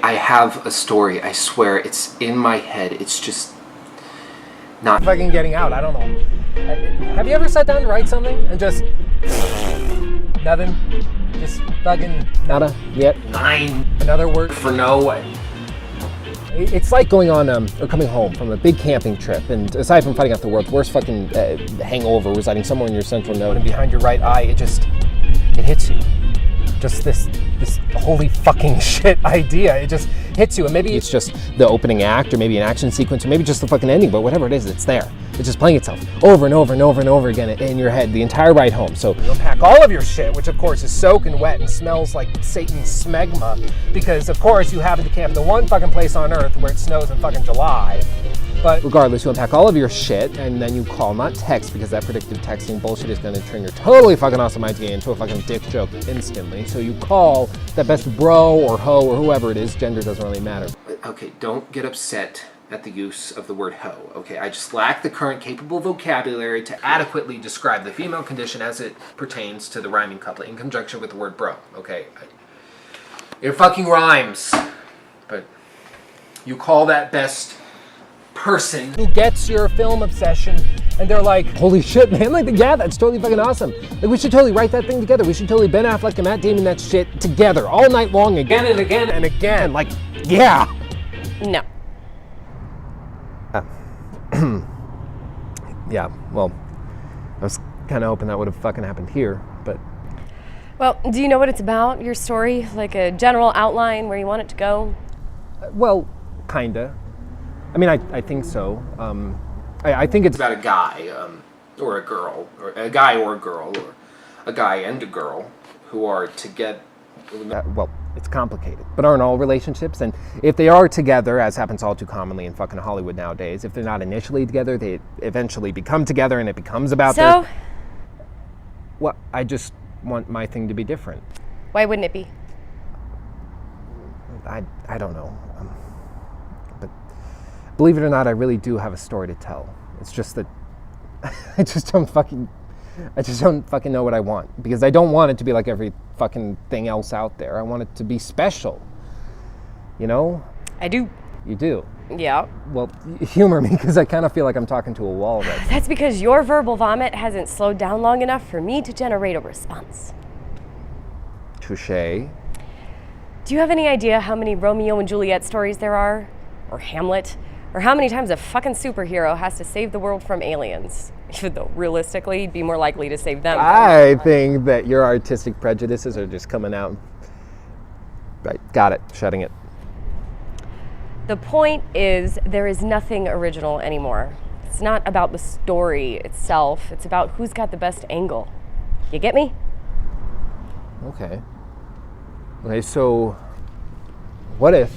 I have a story, I swear, it's in my head, it's just not fucking getting out, I don't know. Have you ever sat down and write something and just nothing? Just fucking nada, yet. nine Another word for no. It's like going on or coming home from a big camping trip, and aside from fighting off the world's worst fucking hangover residing somewhere in your central node and behind your right eye, it hits you. Just this holy fucking shit idea. It just hits you, and maybe it's just the opening act, or maybe an action sequence, or maybe just the fucking ending, but whatever it is, it's there. It's just playing itself over and over and over and over again in your head the entire ride home. So you unpack all of your shit, which of course is soaking wet and smells like Satan's smegma, because of course you happen to camp in the one fucking place on earth where it snows in fucking July. But regardless, you unpack all of your shit, and then you call, not text, because that predictive texting bullshit is going to turn your totally fucking awesome idea into a fucking dick joke instantly. So you call that best bro or hoe or whoever it is, gender doesn't really matter. Okay, don't get upset at the use of the word hoe, okay? I just lack the current capable vocabulary to adequately describe the female condition as it pertains to the rhyming couplet in conjunction with the word bro, okay? It fucking rhymes, but you call that best person who gets your film obsession, and they're like, holy shit, man, like, yeah, that's totally fucking awesome. Like, we should totally write that thing together. We should totally Ben Affleck and Matt Damon that shit together all night long, again and again and again. Like, yeah. No. Yeah, well, I was kind of hoping that would have fucking happened here, but... Well, do you know what it's about, your story? Like a general outline where you want it to go? Well, kinda. I mean, I think so. I think it's about a guy or a girl, or a guy or a girl, or a guy and a girl who are together. Well, it's complicated, but aren't all relationships? And if they are together, as happens all too commonly in fucking Hollywood nowadays, if they're not initially together, they eventually become together, and it becomes about So? Well, I just want my thing to be different. Why wouldn't it be? I don't know. But believe it or not, I really do have a story to tell. It's just that I just don't fucking know what I want, because I don't want it to be like every fucking thing else out there. I want it to be special. You know? I do. You do? Yeah. Well, humor me, because I kind of feel like I'm talking to a wall right now. That's because your verbal vomit hasn't slowed down long enough for me to generate a response. Touché. Do you have any idea how many Romeo and Juliet stories there are? Or Hamlet? Or how many times a fucking superhero has to save the world from aliens? Even though, realistically, he'd be more likely to save them. I think that your artistic prejudices are just coming out. Right, got it, shutting it. The point is, there is nothing original anymore. It's not about the story itself. It's about who's got the best angle. You get me? Okay. Okay, so what if...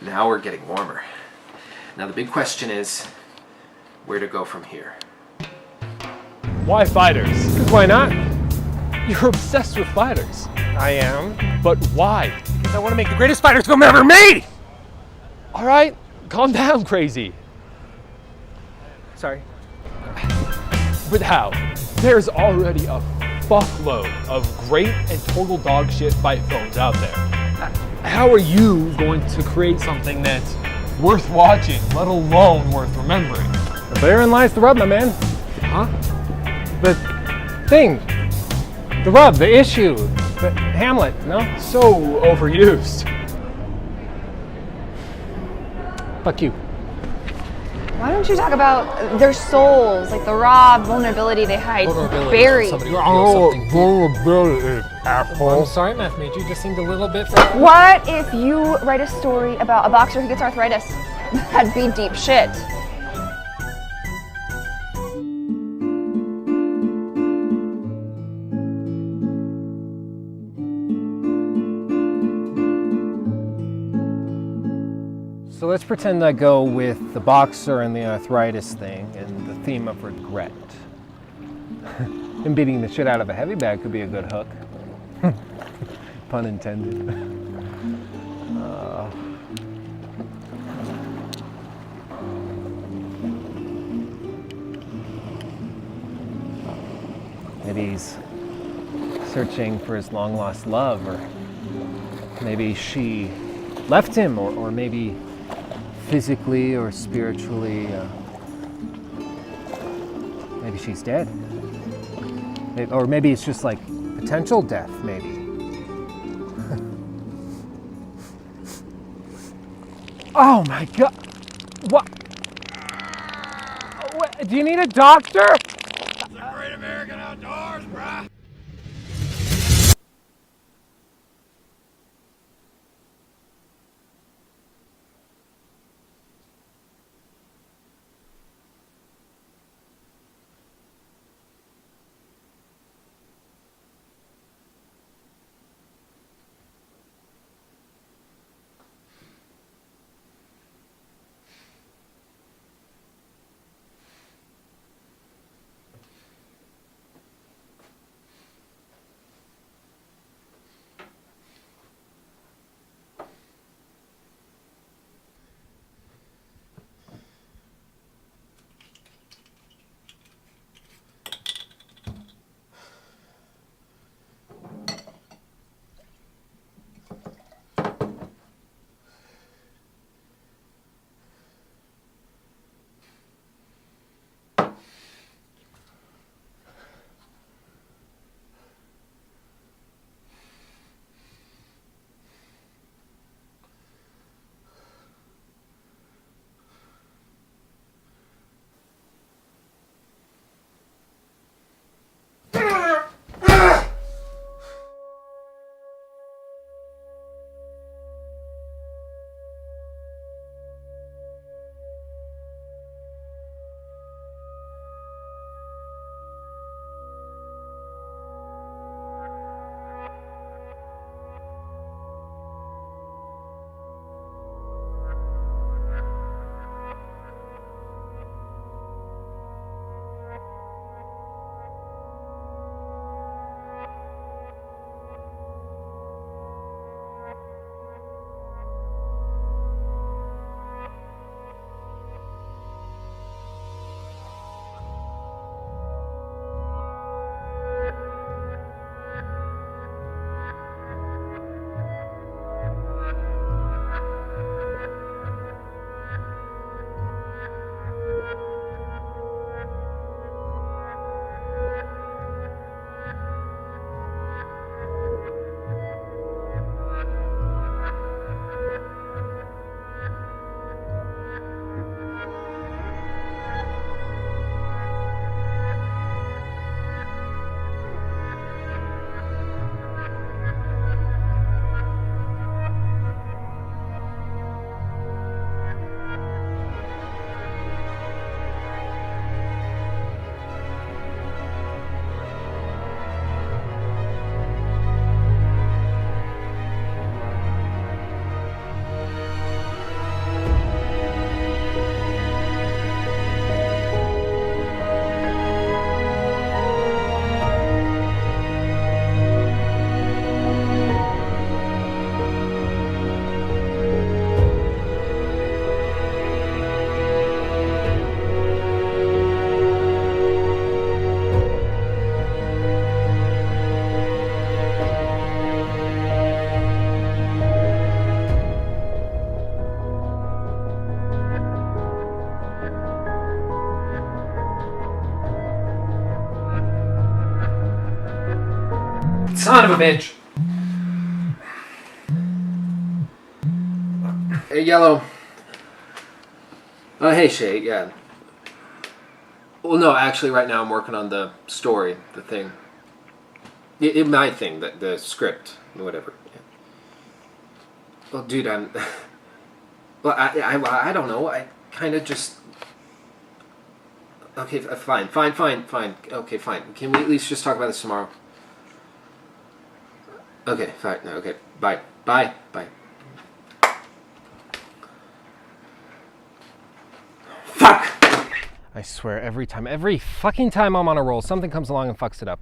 Now we're getting warmer. Now the big question is, where to go from here? Why fighters? Because why not? You're obsessed with fighters. I am. But why? Because I want to make the greatest fighter film ever made! All right, calm down, crazy. Sorry. But how? There's already a fuckload of great and total dog shit fight phones out there. How are you going to create something that's worth watching, let alone worth remembering? Therein lies the rub, my man. Huh? The thing. The rub, the issue. The Hamlet, no? So overused. Fuck you. Why don't you talk about their souls, like the raw vulnerability they hide buried? Vulnerability, asshole. I'm sorry, math major. You just seemed a little bit. What if you write a story about a boxer who gets arthritis? That'd be deep shit. So let's pretend I go with the boxer and the arthritis thing and the theme of regret. And beating the shit out of a heavy bag could be a good hook. Pun intended. Maybe he's searching for his long-lost love, or maybe she left him, or maybe physically or spiritually, maybe she's dead. Or maybe it's just like potential death, maybe. Oh my God! What? Do you need a doctor? It's the great American outdoors, bruh. Son of a bitch! Hey, Yellow. Oh, hey, Shay, yeah. Well, no, actually, right now I'm working on the story, the thing. My thing, the script, whatever. Yeah. Well, dude, well, I don't know. I kind of just... Okay, fine. Okay, fine. Can we at least just talk about this tomorrow? Okay, fine. Okay, bye. Fuck! I swear, every fucking time I'm on a roll, something comes along and fucks it up.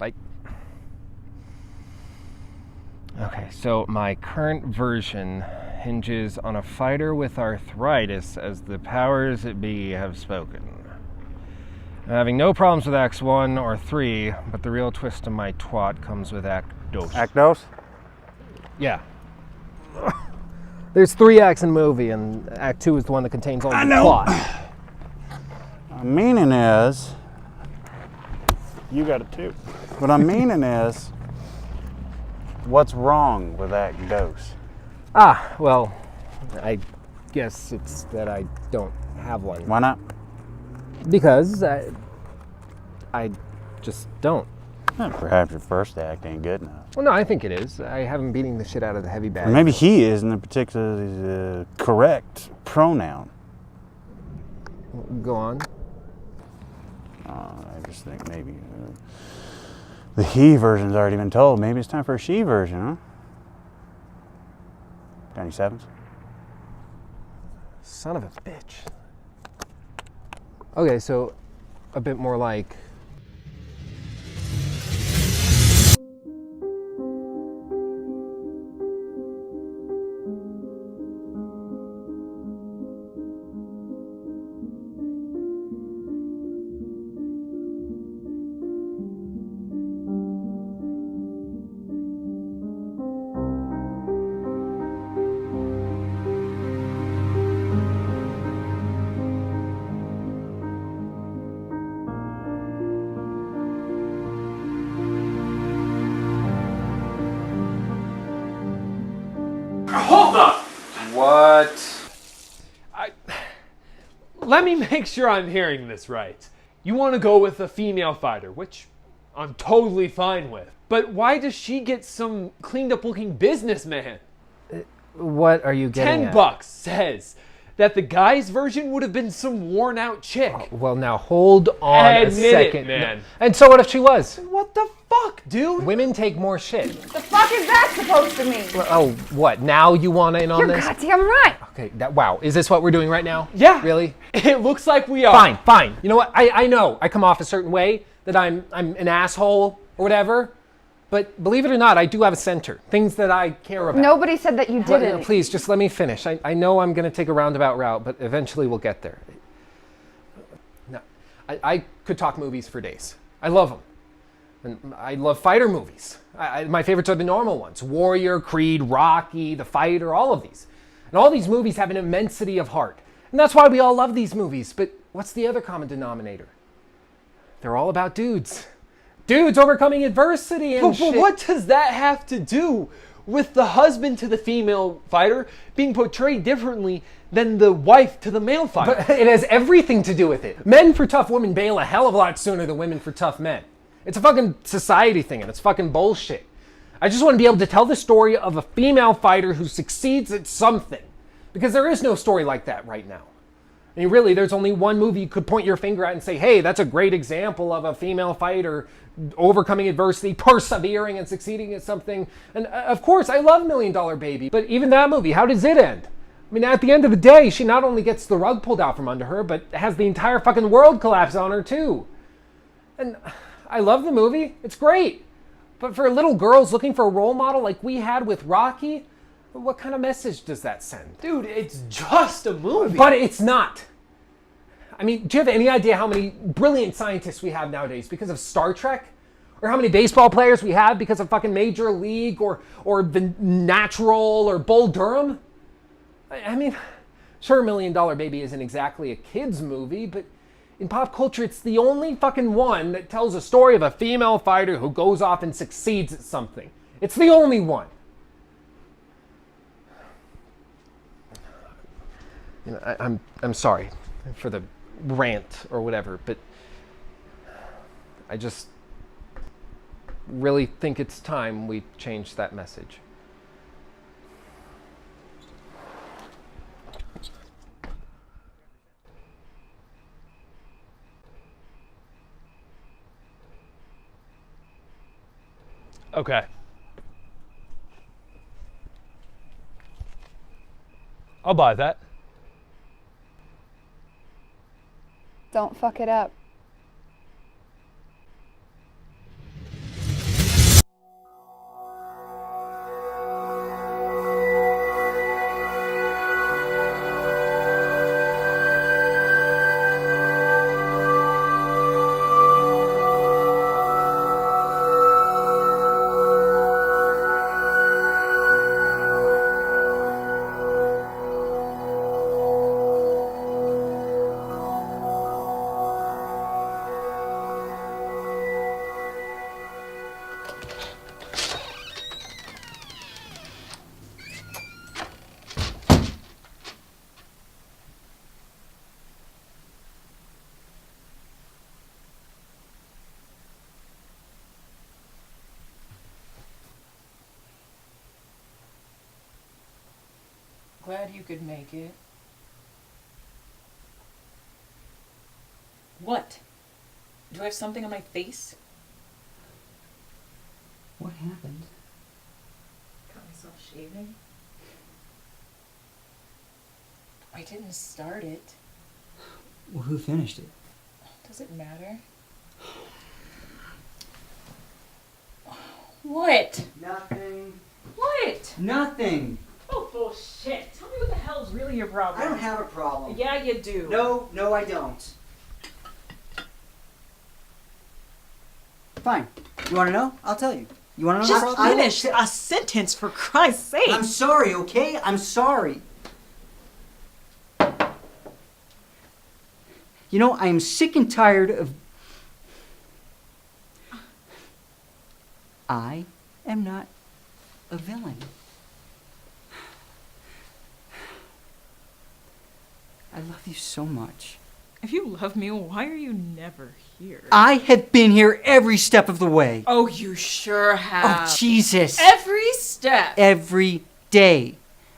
Okay, so my current version hinges on a fighter with arthritis as the powers that be have spoken. I'm having no problems with Acts 1 or 3, but the real twist of my twat comes with Act Dos. Act Dos? Yeah. There's 3 acts in the movie, and Act 2 is the one that contains all the plot. My meaning is, you got it too. What I'm meaning is, what's wrong with Act Dos? Well, I guess it's that I don't have one. Why not? Because I just don't. Perhaps your first act ain't good enough. Well, no, I think it is. I have him beating the shit out of the heavy bag. Or maybe he isn't a particularly correct pronoun. Go on. I just think maybe the he version's already been told. Maybe it's time for a she version, huh? 97s? Son of a bitch. Okay, so a bit more like... Hold up! What? Let me make sure I'm hearing this right. You want to go with a female fighter, which I'm totally fine with. But why does she get some cleaned up looking businessman? What are you getting $10 says that the guy's version would have been some worn out chick. Well, now hold on a second. Man. And so what if she was? What the fuck, dude? Women take more shit. The fuck is that supposed to mean? Oh, what? Now you want in on You're this? goddamn right. Okay, wow. Is this what we're doing right now? Yeah. Really? It looks like we are. Fine. You know what? I know I come off a certain way, that I'm an asshole or whatever. But believe it or not, I do have a center. Things that I care about. Nobody said that you didn't. No, please, just let me finish. I know I'm going to take a roundabout route, but eventually we'll get there. No, I could talk movies for days. I love them. And I love fighter movies. My favorites are the normal ones. Warrior, Creed, Rocky, The Fighter, all of these. And all these movies have an immensity of heart. And that's why we all love these movies. But what's the other common denominator? They're all about dudes. Dudes overcoming adversity and shit. But what does that have to do with the husband to the female fighter being portrayed differently than the wife to the male fighter? But it has everything to do with it. Men for tough women bail a hell of a lot sooner than women for tough men. It's a fucking society thing, and it's fucking bullshit. I just want to be able to tell the story of a female fighter who succeeds at something. Because there is no story like that right now. I mean, really, there's only one movie you could point your finger at and say, hey, that's a great example of a female fighter overcoming adversity, persevering and succeeding at something. And of course, I love $1 Million Baby, but even that movie, how does it end? I mean, at the end of the day, she not only gets the rug pulled out from under her, but has the entire fucking world collapse on her too. And I love the movie, it's great. But for little girls looking for a role model like we had with Rocky, what kind of message does that send? Dude, it's just a movie. But it's not. I mean, do you have any idea how many brilliant scientists we have nowadays because of Star Trek? Or how many baseball players we have because of fucking Major League or The Natural or Bull Durham? I mean, sure, $1 Million Baby isn't exactly a kid's movie, but In pop culture, it's the only fucking one that tells a story of a female fighter who goes off and succeeds at something. It's the only one. You know, I'm sorry for the rant or whatever, but I just really think it's time we change that message. Okay. I'll buy that. Don't fuck it up. Glad you could make it. What? Do I have something on my face? What happened? Got myself shaving. I didn't start it. Well, who finished it? Does it matter? What? Nothing. What? Nothing. Oh, bullshit. Tell me what the hell's really your problem. I don't have a problem. Yeah, you do. No, I don't. Fine. You want to know? I'll tell you. You want to know? Just finish a sentence, for Christ's sake. I'm sorry, okay? I'm sorry. You know, I am sick and tired of... I am not a villain. I love you so much. If you love me, why are you never here? I have been here every step of the way. Oh, you sure have. Oh, Jesus. Every step. Every day.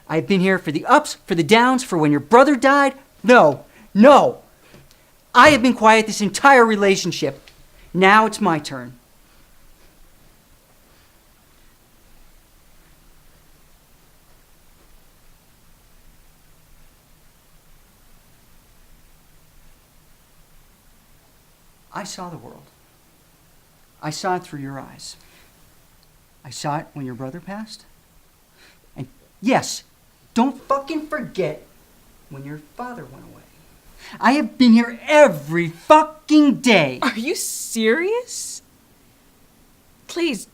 I've been here for the ups, for the downs, for when your brother died. No. I have been quiet this entire relationship. Now it's my turn. I saw the world. I saw it through your eyes. I saw it when your brother passed. And yes, don't fucking forget when your father went away. I have been here every fucking day. Are you serious? Please,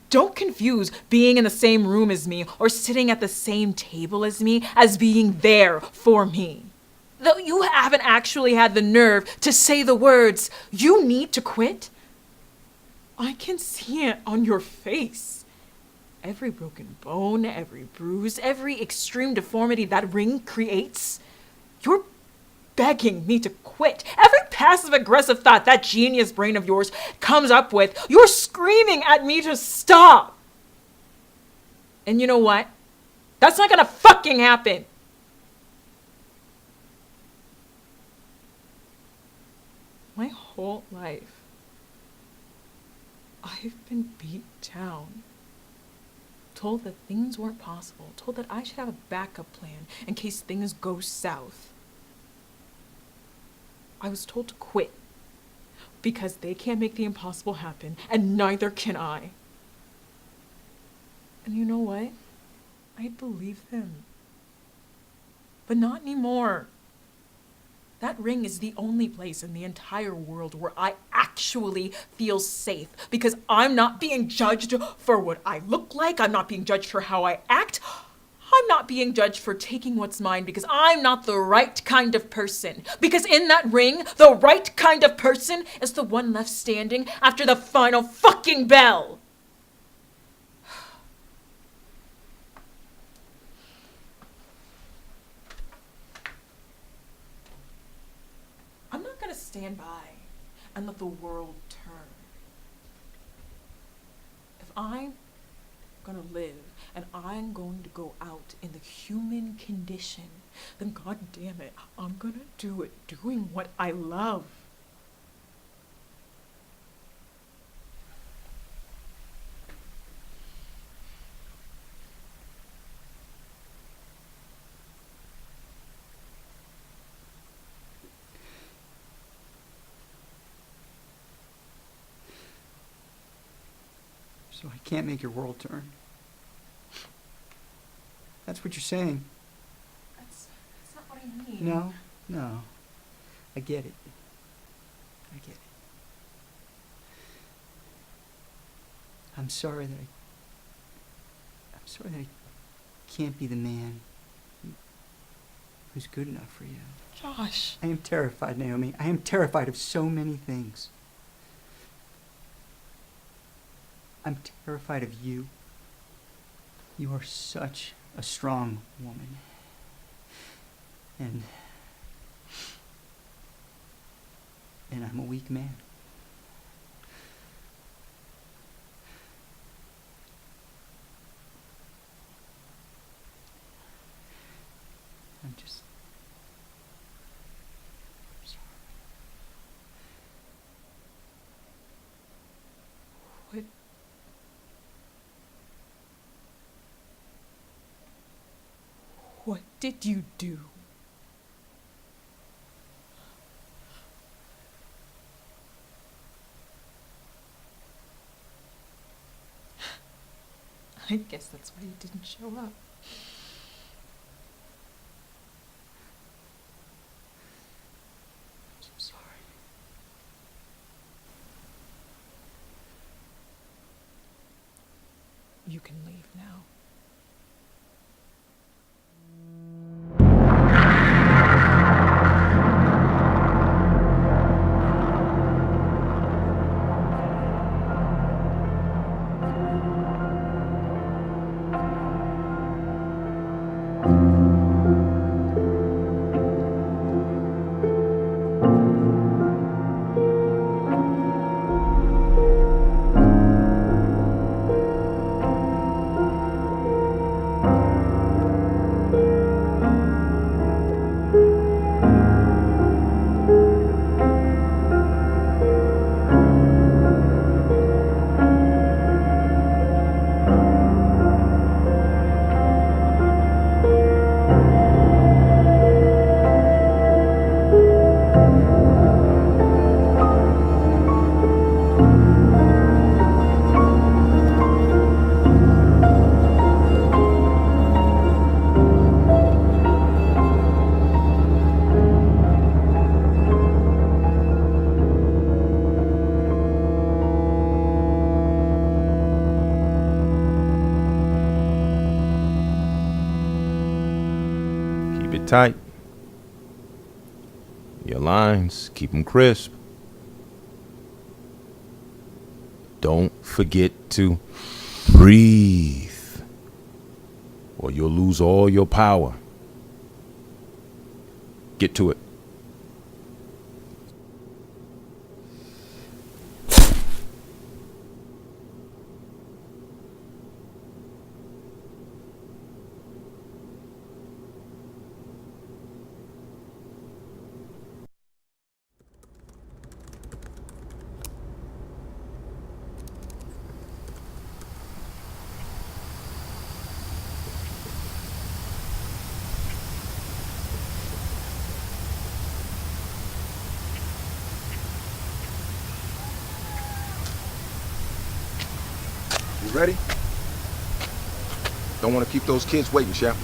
don't confuse being in the same room as me or sitting at the same table as me as being there for me. Though you haven't actually had the nerve to say the words, "You need to quit," I can see it on your face. Every broken bone, every bruise, every extreme deformity that ring creates, you're begging me to quit. Every passive-aggressive thought that genius brain of yours comes up with, you're screaming at me to stop. And you know what? That's not gonna fucking happen. My whole life, I've been beat down. Told that things weren't possible. Told that I should have a backup plan in case things go south. I was told to quit because they can't make the impossible happen, and neither can I. And you know what? I believe them. But not anymore. That ring is the only place in the entire world where I actually feel safe, because I'm not being judged for what I look like. I'm not being judged for how I act. I'm I'm not being judged for taking what's mine because I'm not the right kind of person. Because in that ring, the right kind of person is the one left standing after the final fucking bell. I'm not gonna stand by and let the world turn. If I'm gonna live and I'm going to go out in the human condition, then god damn it, I'm gonna do it doing what I love. So I can't make your world turn. That's what you're saying. That's not what I mean. No. I get it. I'm sorry that I can't be the man who's good enough for you. Josh. I am terrified, Naomi. I am terrified of so many things. I'm terrified of you. You are such a strong woman. And I'm a weak man. I'm sorry. What did you do? I guess that's why you didn't show up. I'm so sorry. You can leave now. Tight. Your lines, keep them crisp. Don't forget to breathe, or you'll lose all your power. Get to it. Ready? Don't want to keep those kids waiting, Chef.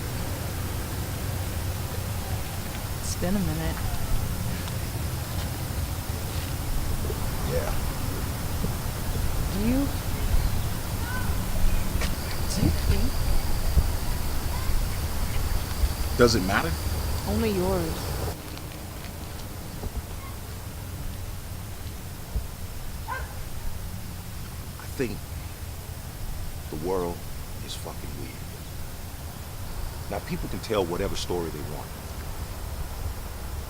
It's been a minute. Yeah. Do you think Does it matter? Only yours. I think the world is fucking weird. Now, people can tell whatever story they want,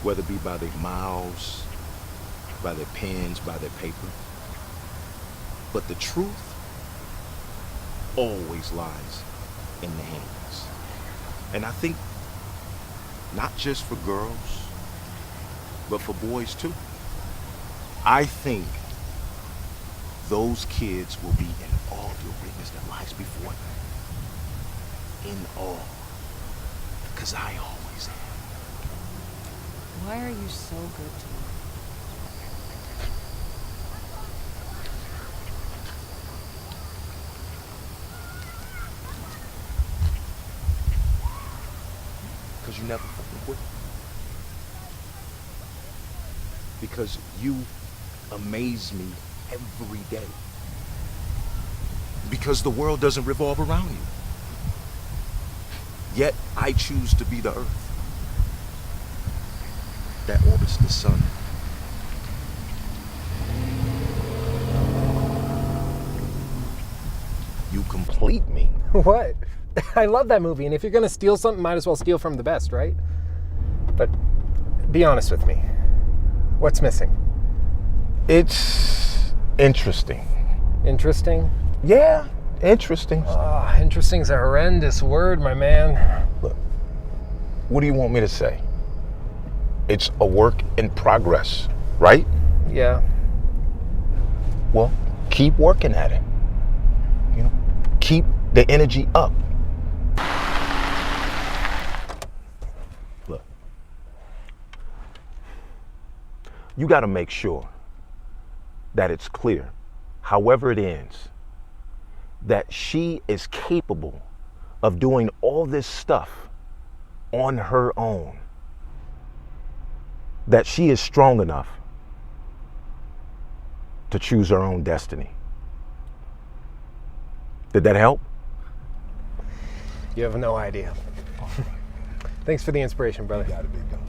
whether it be by their mouths, by their pens, by their paper. But the truth always lies in the hands. And I think not just for girls, but for boys too. I think those kids will be in all your greatness that lies before them. In all. Because I always am. Why are you so good to me? Because you never fucking quit. Because you amaze me every day. Because the world doesn't revolve around you. Yet I choose to be the earth that orbits the sun. You complete me. What? I love that movie, and if you're gonna steal something, might as well steal from the best, right? But be honest with me. What's missing? It's interesting. Interesting? Yeah, interesting. Oh, interesting's a horrendous word, my man. Look, what do you want me to say? It's a work in progress, right? Yeah. Well, keep working at it. You know, keep the energy up. Look, you got to make sure that it's clear, however it ends, that she is capable of doing all this stuff on her own. That she is strong enough to choose her own destiny. Did that help? You have no idea. Thanks for the inspiration, brother. You got it, big dog.